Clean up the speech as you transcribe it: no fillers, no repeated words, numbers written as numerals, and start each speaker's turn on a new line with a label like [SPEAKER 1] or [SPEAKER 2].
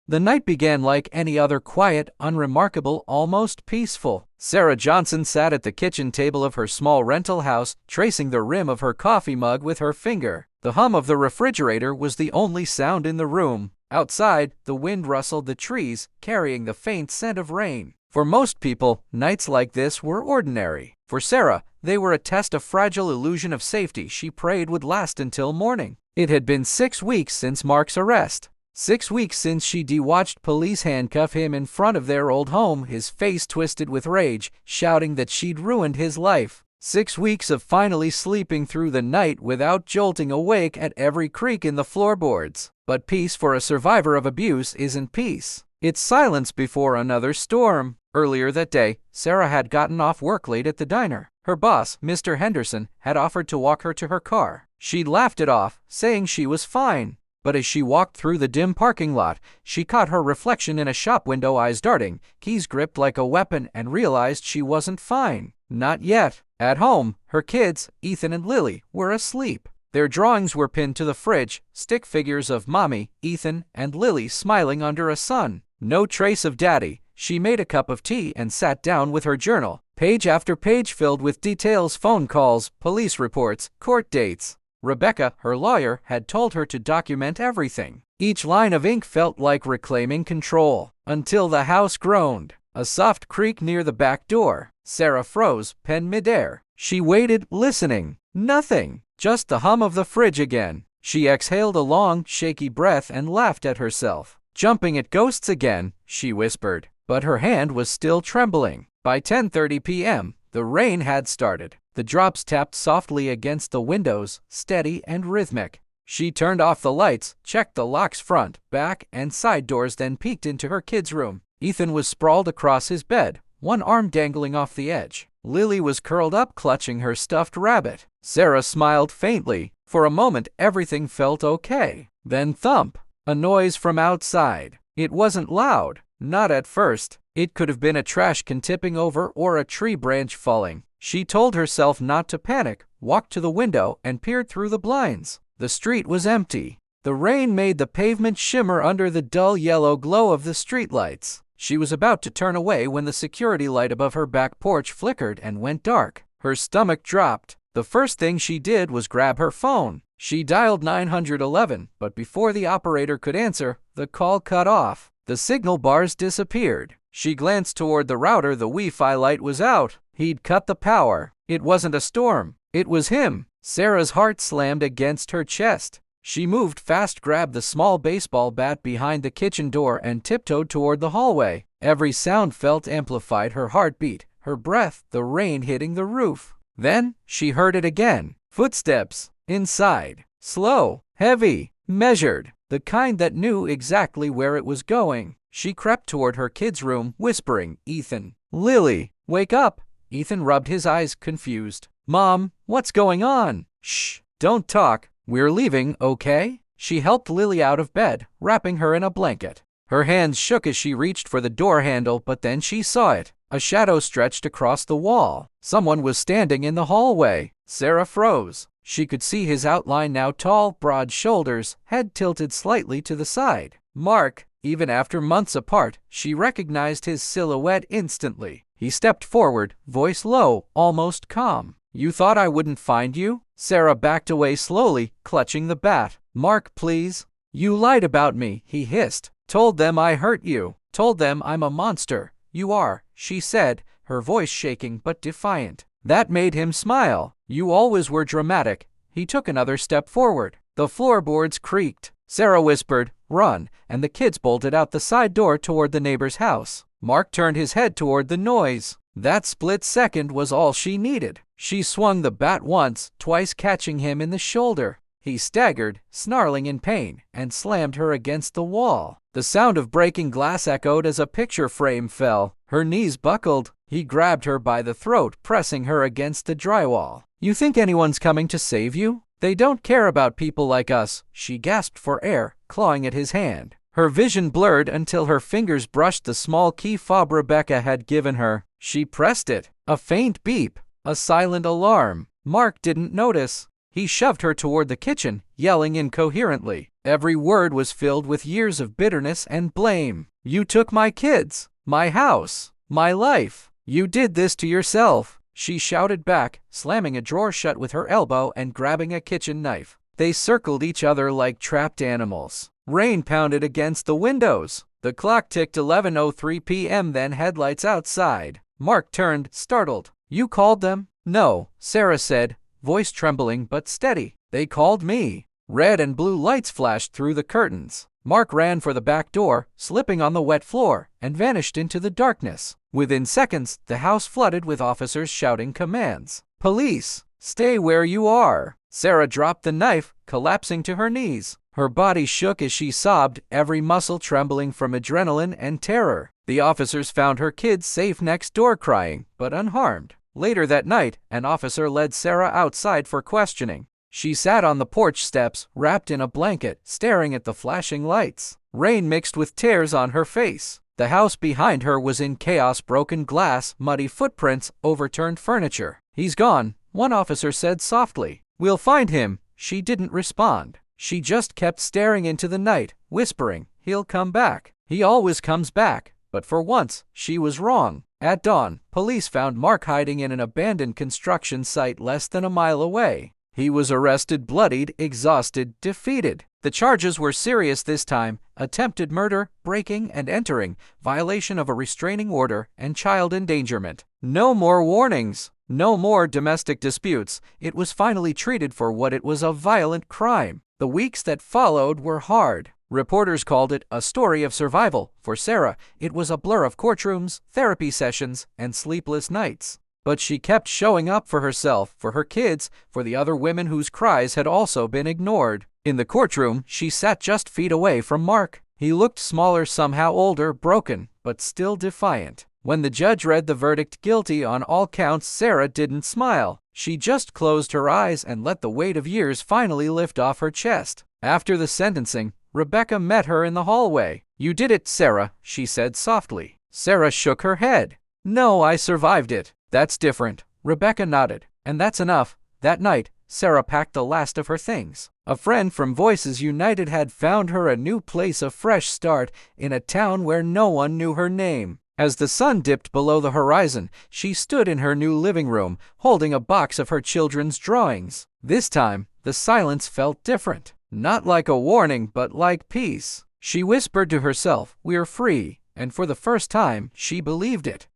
[SPEAKER 1] The night began like any other, quiet, unremarkable, almost peaceful. Sarah Johnson sat at the kitchen table of her small rental house, tracing the rim of her coffee mug with her finger. The hum of the refrigerator was the only sound in the room. Outside, the wind rustled the trees, carrying the faint scent of rain. For most people, nights like this were ordinary. For Sarah, they were a test, a fragile illusion of safety she prayed would last until morning. It had been 6 weeks since Mark's arrest. 6 weeks since she'd watched police handcuff him in front of their old home, his face twisted with rage, shouting that she'd ruined his life. 6 weeks of finally sleeping through the night without jolting awake at every creak in the floorboards. But peace for a survivor of abuse isn't peace. It's silence before another storm. Earlier that day, Sarah had gotten off work late at the diner. Her boss, Mr. Henderson, had offered to walk her to her car. She'd laughed it off, saying she was fine. But as she walked through the dim parking lot, she caught her reflection in a shop window, eyes darting, keys gripped like a weapon, and realized she wasn't fine. Not yet. At home, her kids, Ethan and Lily, were asleep. Their drawings were pinned to the fridge, stick figures of Mommy, Ethan, and Lily smiling under a sun. No trace of Daddy. She made a cup of tea and sat down with her journal, page after page filled with details, phone calls, police reports, court dates. Rebecca, her lawyer, had told her to document everything. Each line of ink felt like reclaiming control, until the house groaned. A soft creak near the back door. Sarah froze, pen midair. She waited, listening. Nothing. Just the hum of the fridge again. She exhaled a long, shaky breath and laughed at herself. Jumping at ghosts again, she whispered. But her hand was still trembling. By 10:30 p.m., the rain had started. The drops tapped softly against the windows, steady and rhythmic. She turned off the lights, checked the locks front, back, and side doors, then peeked into her kids' room. Ethan was sprawled across his bed, one arm dangling off the edge. Lily was curled up, clutching her stuffed rabbit. Sarah smiled faintly. For a moment, everything felt okay. Then thump. A noise from outside. It wasn't loud. Not at first. It could have been a trash can tipping over or a tree branch falling. She told herself not to panic, walked to the window, and peered through the blinds. The street was empty. The rain made the pavement shimmer under the dull yellow glow of the streetlights. She was about to turn away when the security light above her back porch flickered and went dark. Her stomach dropped. The first thing she did was grab her phone. She dialed 911, but before the operator could answer, the call cut off. The signal bars disappeared. She glanced toward the router. The Wi-Fi light was out. He'd cut the power. It wasn't a storm. It was him. Sarah's heart slammed against her chest. She moved fast, grabbed the small baseball bat behind the kitchen door, and tiptoed toward the hallway. Every sound felt amplified, her heartbeat, her breath, the rain hitting the roof. Then she heard it again. Footsteps. Inside. Slow, heavy, measured. The kind that knew exactly where it was going. She crept toward her kids' room, whispering, "Ethan, Lily, wake up." Ethan rubbed his eyes, confused. "Mom, what's going on?" "Shh, don't talk. We're leaving, okay?" She helped Lily out of bed, wrapping her in a blanket. Her hands shook as she reached for the door handle, but then she saw it. A shadow stretched across the wall. Someone was standing in the hallway. Sarah froze. She could see his outline now, tall, broad shoulders, head tilted slightly to the side. Mark. Even after months apart, she recognized his silhouette instantly. He stepped forward, voice low, almost calm. "You thought I wouldn't find you?" Sarah backed away slowly, clutching the bat. "Mark, please." "You lied about me," he hissed. "Told them I hurt you. Told them I'm a monster." "You are," she said, her voice shaking but defiant. That made him smile. "You always were dramatic." He took another step forward. The floorboards creaked. Sarah whispered, "Run," and the kids bolted out the side door toward the neighbor's house. Mark turned his head toward the noise. That split second was all she needed. She swung the bat once, twice, catching him in the shoulder. He staggered, snarling in pain, and slammed her against the wall. The sound of breaking glass echoed as a picture frame fell. Her knees buckled. He grabbed her by the throat, pressing her against the drywall. "You think anyone's coming to save you? They don't care about people like us," she gasped for air, clawing at his hand. Her vision blurred until her fingers brushed the small key fob Rebecca had given her. She pressed it. A faint beep. A silent alarm. Mark didn't notice. He shoved her toward the kitchen, yelling incoherently. Every word was filled with years of bitterness and blame. "You took my kids, my house, my life. You did this to yourself," she shouted back, slamming a drawer shut with her elbow and grabbing a kitchen knife. They circled each other like trapped animals. Rain pounded against the windows. The clock ticked 11:03 p.m. then headlights outside. Mark turned, startled. "You called them?" "No," Sarah said, voice trembling but steady. "They called me." Red and blue lights flashed through the curtains. Mark ran for the back door, slipping on the wet floor, and vanished into the darkness. Within seconds, the house flooded with officers shouting commands. "Police, stay where you are." Sarah dropped the knife, collapsing to her knees. Her body shook as she sobbed, every muscle trembling from adrenaline and terror. The officers found her kids safe next door crying, but unharmed. Later that night, an officer led Sarah outside for questioning. She sat on the porch steps, wrapped in a blanket, staring at the flashing lights. Rain mixed with tears on her face. The house behind her was in chaos: broken glass, muddy footprints, overturned furniture. "He's gone," one officer said softly. "We'll find him." She didn't respond. She just kept staring into the night, whispering, "He'll come back. He always comes back." But for once, she was wrong. At dawn, police found Mark hiding in an abandoned construction site less than a mile away. He was arrested, bloodied, exhausted, defeated. The charges were serious this time: attempted murder, breaking and entering, violation of a restraining order, and child endangerment. No more warnings. No more domestic disputes. It was finally treated for what it was: a violent crime. The weeks that followed were hard. Reporters called it a story of survival. For Sarah, it was a blur of courtrooms, therapy sessions, and sleepless nights. But she kept showing up for herself, for her kids, for the other women whose cries had also been ignored. In the courtroom, she sat just feet away from Mark. He looked smaller, somehow older, broken, but still defiant. When the judge read the verdict, guilty on all counts, Sarah didn't smile. She just closed her eyes and let the weight of years finally lift off her chest. After the sentencing, Rebecca met her in the hallway. "You did it, Sarah," she said softly. Sarah shook her head. "No, I survived it." "That's different." Rebecca nodded. "And that's enough." That night, Sarah packed the last of her things. A friend from Voices United had found her a new place, a fresh start, in a town where no one knew her name. As the sun dipped below the horizon, she stood in her new living room, holding a box of her children's drawings. This time, the silence felt different. Not like a warning, but like peace. She whispered to herself, "We're free," and for the first time, she believed it.